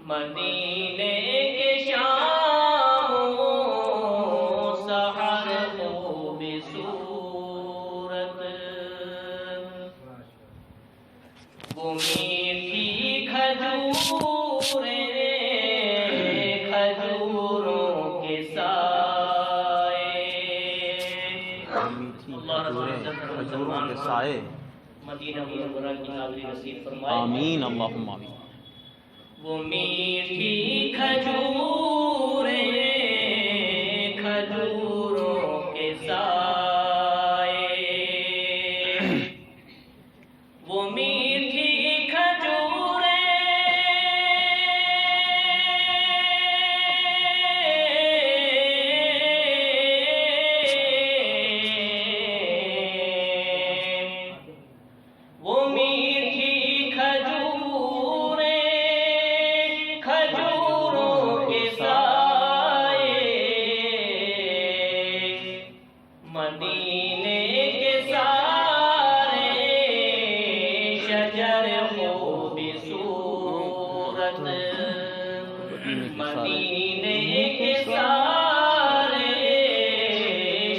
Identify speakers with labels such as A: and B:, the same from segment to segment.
A: مدینے کے شام سحر خوبصورت، وہ میٹھی کھجوریں کھجوروں کے سائے،
B: کھجوروں کے سائے
A: مدینہ منورہ کی حاضری نصیب فرمائے،
B: آمین اللہم آمین۔
A: وہ میٹھی کھجوریں کھجوروں کے سائے، وہ میٹھی کھجوریں وہ میٹھی کھجوریں کھجوروں کے سائے، مدینے کے سارے شجر خوبصورت، مدینے کے سارے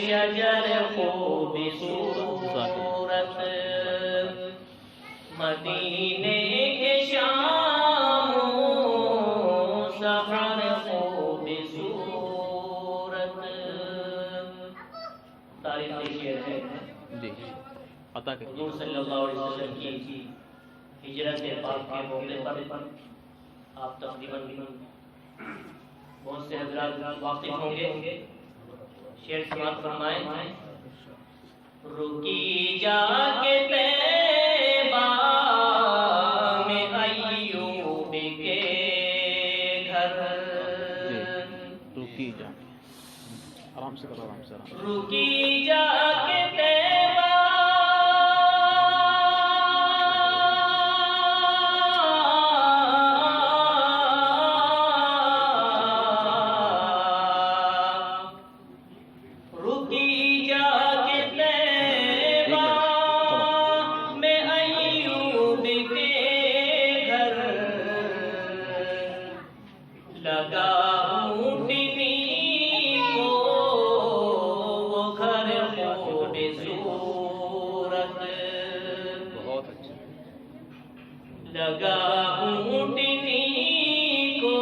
A: شجر خوبصورت، مدینے کے شام سحر خوبصورت۔ تاریخ شعر ہے
B: جی عطا کریے۔
A: حضور صلی اللہ علیہ وسلم کی ہجرت پاک کے موقع پر آپ تقریباً بہت سے حضرات واقف ہوں گے، شعر سماعت فرمائیں۔ رکی جا کے طیبہ میں ایوب کے گھر،
B: رکی جا آرام سے کرو، آرام سے
A: رکی جا کے طیبہ رکی جا کے طیبہ میں ایوب کے گھر، لگا اونٹنی کو وہ گھر خوبصورت،
B: بہت اچھا،
A: لگا اونٹنی کو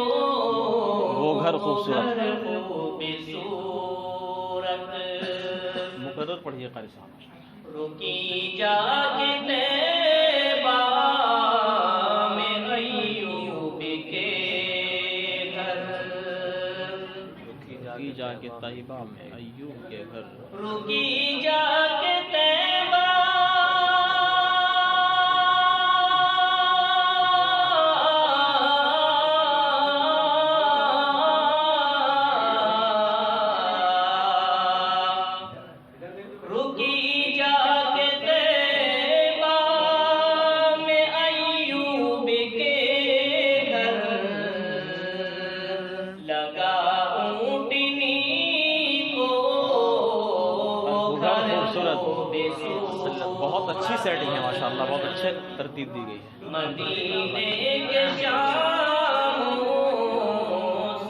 B: وہ گھر خوبصورت۔
A: گھر خوبصورت،
B: مقرر پڑھیے قاری صاحب۔
A: رکی جا کے طیبہ میں ایوب کے گھر،
B: رکی جا کے طیبہ میں ایوب کے گھر،
A: رکی جا کے طیبہ رکی جا کے طیبہ میں ایوب کے گھر، لگا اونٹنی کو گھر خوبصورت،
B: بہت اچھی سیٹنگ ہے ماشاءاللہ، بہت اچھے ترتیب دی گئی ہے۔
A: مدینے کے شام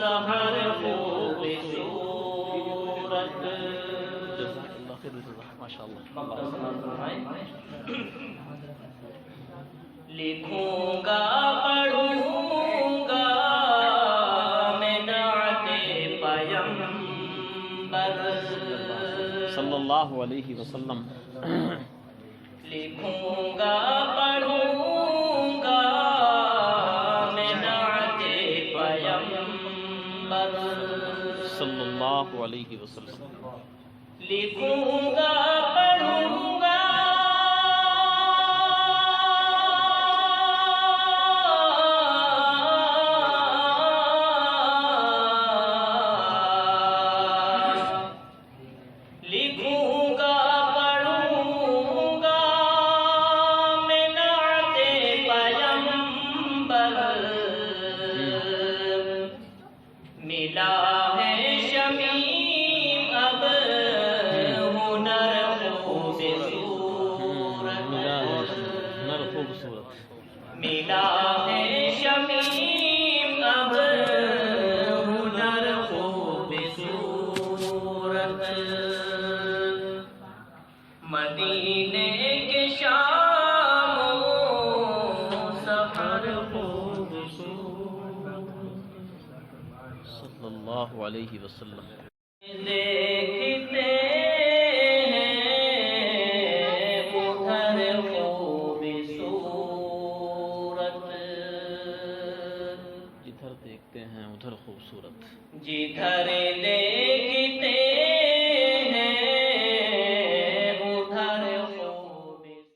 A: سحر خوبصورت،
B: جزاک اللہ خیر الجزاء، ماشاءاللہ۔
A: لکھوں گا پڑھوں گا میں نعت پیغمبر،
B: صلی اللہ علیہ وسلم،
A: لکھوں گا پڑھوں گا میں نعت پیغمبر،
B: صلی اللہ علیہ وسلم،
A: لکھوں گا پڑھوں گا لکھوں گا پڑھوں گا میں نعت پیغمبر، ملا ہے شمیم اب ہنر لے کے شام سحر خوبصورت
B: صلی اللہ علیہ وسلم.
A: دیکھتے ہیں ادھر خوبصورت
B: جدھر دیکھتے ہیں ادھر خوبصورت.
A: جدھر لے